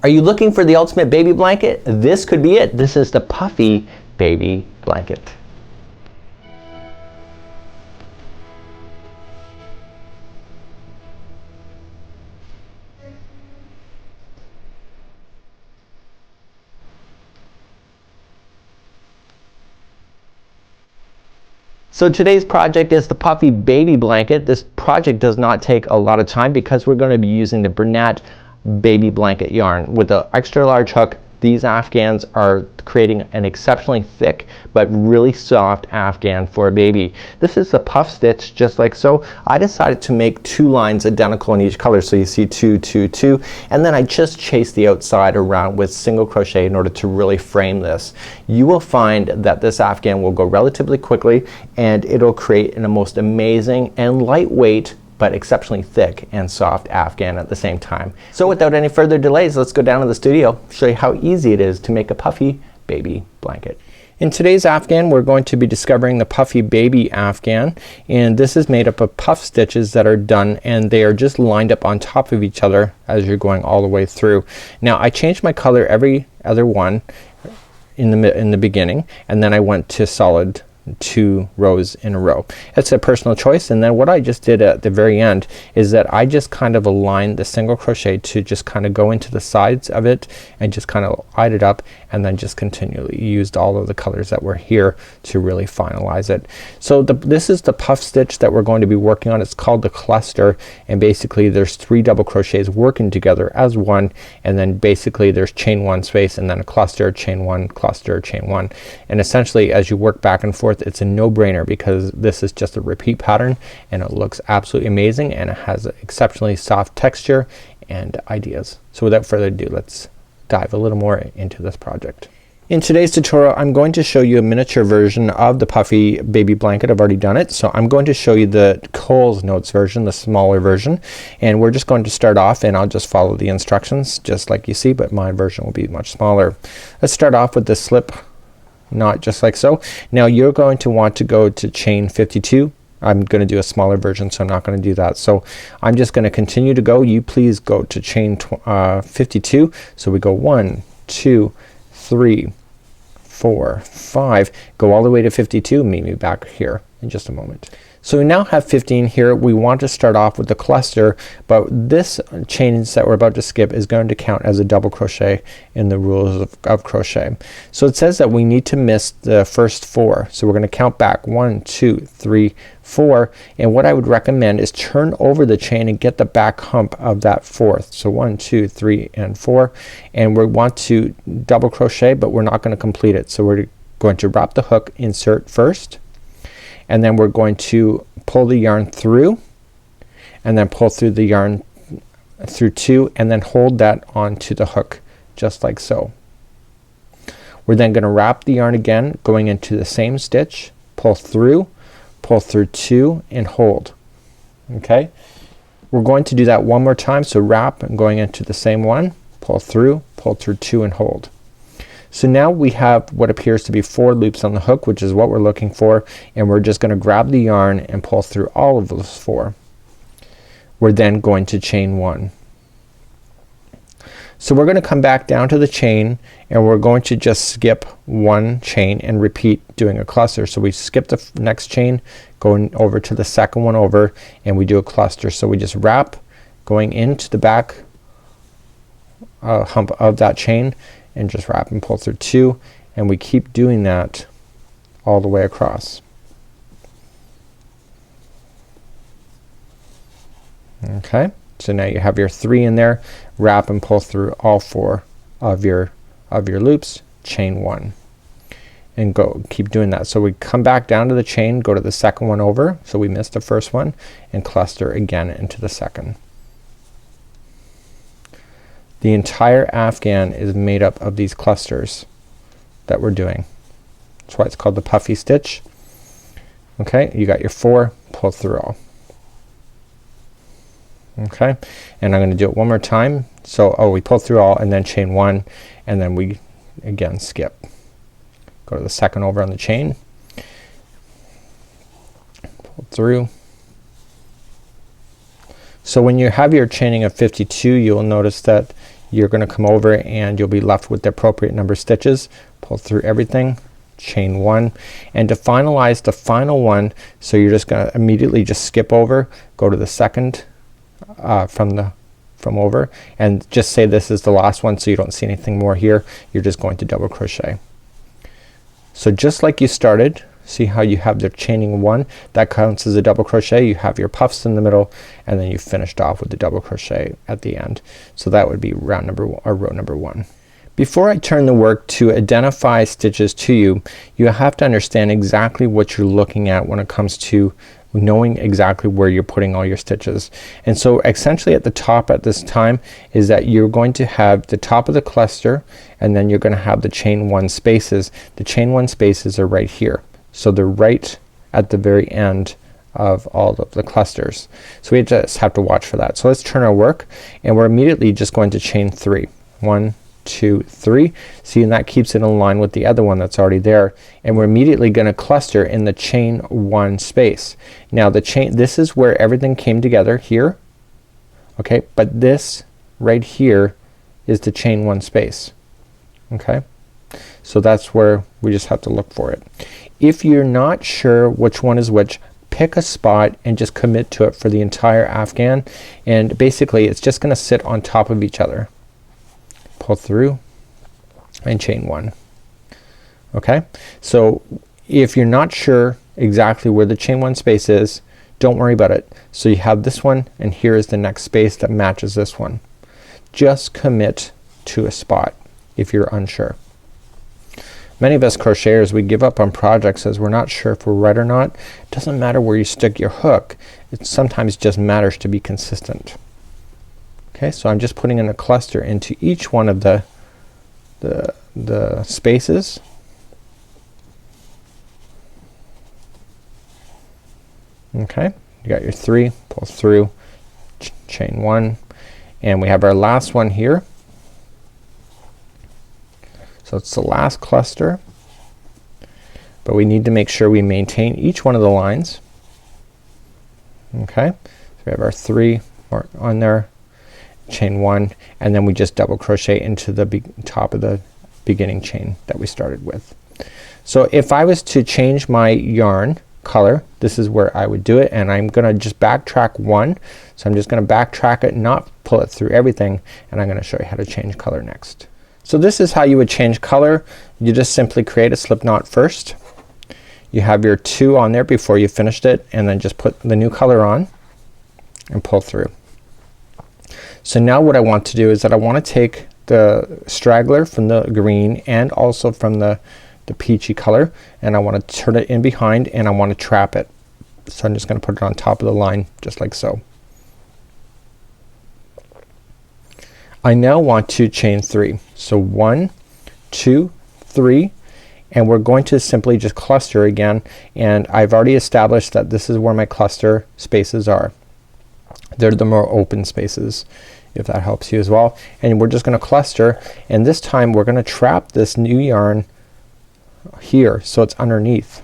Are you looking for the ultimate baby blanket? This could be it. This is the Puffy baby blanket. So today's project is the Puffy baby blanket. This project does not take a lot of time because we're going to be using the Bernat baby blanket yarn. With the extra large hook, these Afghans are creating an exceptionally thick but really soft Afghan for a baby. This is a puff stitch just like so. I decided to make 2 lines identical in each color, so you see 2, 2, 2, and then I just chased the outside around with single crochet in order to really frame this. You will find that this Afghan will go relatively quickly and it'll create a most amazing and lightweight but exceptionally thick and soft Afghan at the same time. So without any further delays, let's go down to the studio, show you how easy it is to make a Puffy baby blanket. In today's Afghan, we're going to be discovering the Puffy baby Afghan, and this is made up of puff stitches that are done and they are just lined up on top of each other as you're going all the way through. Now I changed my color every other one in the beginning, and then I went to solid 2 rows in a row. It's a personal choice, and then what I just did at the very end is that I just kind of aligned the single crochet to just kind of go into the sides of it and just kind of eyed it up, and then just continually used all of the colors that were here to really finalize it. So this is the puff stitch that we're going to be working on. It's called the cluster, and basically there's 3 double crochets working together as one, and then basically there's chain 1 space and then a cluster, chain 1, cluster, chain 1, and essentially as you work back and forth, it's a no-brainer because this is just a repeat pattern and it looks absolutely amazing and it has an exceptionally soft texture and ideas. So without further ado, let's dive a little more into this project. In today's tutorial, I'm going to show you a miniature version of the Puffy baby blanket. I've already done it, so I'm going to show you the Cole's Notes version, the smaller version, and we're just going to start off and I'll just follow the instructions just like you see, but my version will be much smaller. Let's start off with the slip knot just like so. Now you're going to want to go to chain 52. I'm going to do a smaller version, so I'm not going to do that. So I'm just going to continue to go. You please go to chain 52. So we go 1, 2, 3, 4, 5. Go all the way to 52. Meet me back here in just a moment. So we now have 15 here. We want to start off with the cluster, but this chains that we're about to skip is going to count as a double crochet in the rules of crochet. So it says that we need to miss the first 4. So we're going to count back 1, 2, 3, 4, and what I would recommend is turn over the chain and get the back hump of that 4th. So 1, 2, 3, and 4, and we want to double crochet, but we're not going to complete it. So we're going to wrap the hook, insert first, and then we're going to pull the yarn through and then pull through the yarn through 2 and then hold that onto the hook just like so. We're then going to wrap the yarn again going into the same stitch, pull through 2 and hold. Okay, we're going to do that one more time. So wrap and going into the same one, pull through 2 and hold. So now we have what appears to be 4 loops on the hook, which is what we're looking for, and we're just going to grab the yarn and pull through all of those 4. We're then going to chain 1. So we're going to come back down to the chain and we're going to just skip 1 chain and repeat doing a cluster. So we skip the next chain, going over to the second one over, and we do a cluster. So we just wrap going into the back hump of that chain and just wrap and pull through 2, and we keep doing that all the way across. Okay, so now you have your 3 in there, wrap and pull through all 4 of your loops, chain 1, and go keep doing that. So we come back down to the chain, go to the second one over, so we missed the first one, and cluster again into the second. The entire Afghan is made up of these clusters that we're doing. That's why it's called the Puffy stitch. Okay, you got your 4, pull through all. Okay, and I'm going to do it one more time. So we pull through all and then chain 1, and then we again skip. Go to the second over on the chain, pull through. So when you have your chaining of 52, you'll notice that you're gonna come over and you'll be left with the appropriate number of stitches. Pull through everything, chain 1, and to finalize the final one, so you're just gonna immediately just skip over, go to the second from over, and just say this is the last one so you don't see anything more here. You're just going to double crochet. So just like you started, see how you have the chaining 1, that counts as a double crochet. You have your puffs in the middle, and then you finished off with the double crochet at the end. So that would be round number 1, or row number 1. Before I turn the work to identify stitches to you, you have to understand exactly what you're looking at when it comes to knowing exactly where you're putting all your stitches. And so essentially at the top at this time is that you're going to have the top of the cluster, and then you're gonna have the chain 1 spaces. The chain 1 spaces are right here. So they're right at the very end of all of the clusters. So we just have to watch for that. So let's turn our work, and we're immediately just going to chain 3. 1, 2, 3. See, and that keeps it in line with the other one that's already there, and we're immediately gonna cluster in the chain 1 space. Now the chain, this is where everything came together here, okay, but this right here is the chain 1 space, okay. So that's where we just have to look for it. If you're not sure which one is which, pick a spot and just commit to it for the entire afghan, and basically it's just gonna sit on top of each other. Pull through and chain 1. Okay, so if you're not sure exactly where the chain 1 space is, don't worry about it. So you have this one, and here is the next space that matches this one. Just commit to a spot if you're unsure. Many of us crocheters, we give up on projects as we're not sure if we're right or not. It doesn't matter where you stick your hook, it sometimes just matters to be consistent. Okay, so I'm just putting in a cluster into each one of the spaces. Okay, you got your 3, pull through, chain 1, and we have our last one here. So it's the last cluster, but we need to make sure we maintain each one of the lines. Okay, so we have our 3 on there, chain 1, and then we just double crochet into the top of the beginning chain that we started with. So if I was to change my yarn color, this is where I would do it, and I'm gonna just backtrack 1. So I'm just gonna backtrack it, not pull it through everything, and I'm gonna show you how to change color next. So this is how you would change color. You just simply create a slip knot first. You have your 2 on there before you finished it, and then just put the new color on and pull through. So now what I want to do is that I want to take the straggler from the green and also from the peachy color, and I want to turn it in behind, and I want to trap it. So I'm just gonna put it on top of the line just like so. I now want to chain 3. So 1, 2, 3, and we're going to simply just cluster again, and I've already established that this is where my cluster spaces are. They're the more open spaces, if that helps you as well. And we're just gonna cluster, and this time we're gonna trap this new yarn here so it's underneath.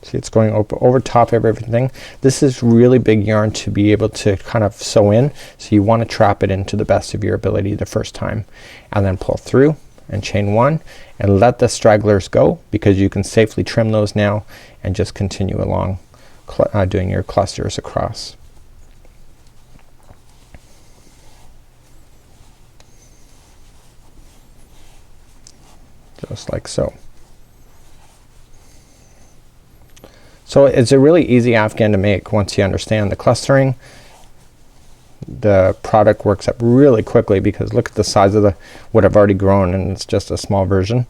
See, it's going over top of everything. This is really big yarn to be able to kind of sew in, so you want to trap it in to the best of your ability the first time, and then pull through and chain 1 and let the stragglers go, because you can safely trim those now and just continue along doing your clusters across. Just like so. So it's a really easy afghan to make once you understand the clustering. The product works up really quickly because look at the size of what I've already grown, and it's just a small version.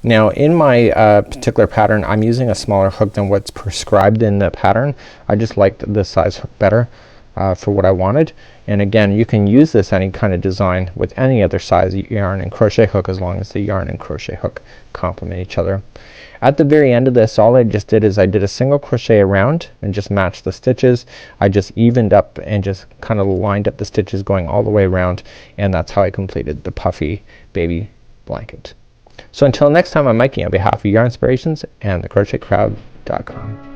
Now in my particular pattern, I'm using a smaller hook than what's prescribed in the pattern. I just liked this size hook better for what I wanted. And again, you can use this any kind of design with any other size yarn and crochet hook, as long as the yarn and crochet hook complement each other. At the very end of this, all I just did is I did a single crochet around and just matched the stitches. I just evened up and just kind of lined up the stitches going all the way around, and that's how I completed the puffy baby blanket. So until next time, I'm Mikey on behalf of Yarn Inspirations and thecrochetcrowd.com.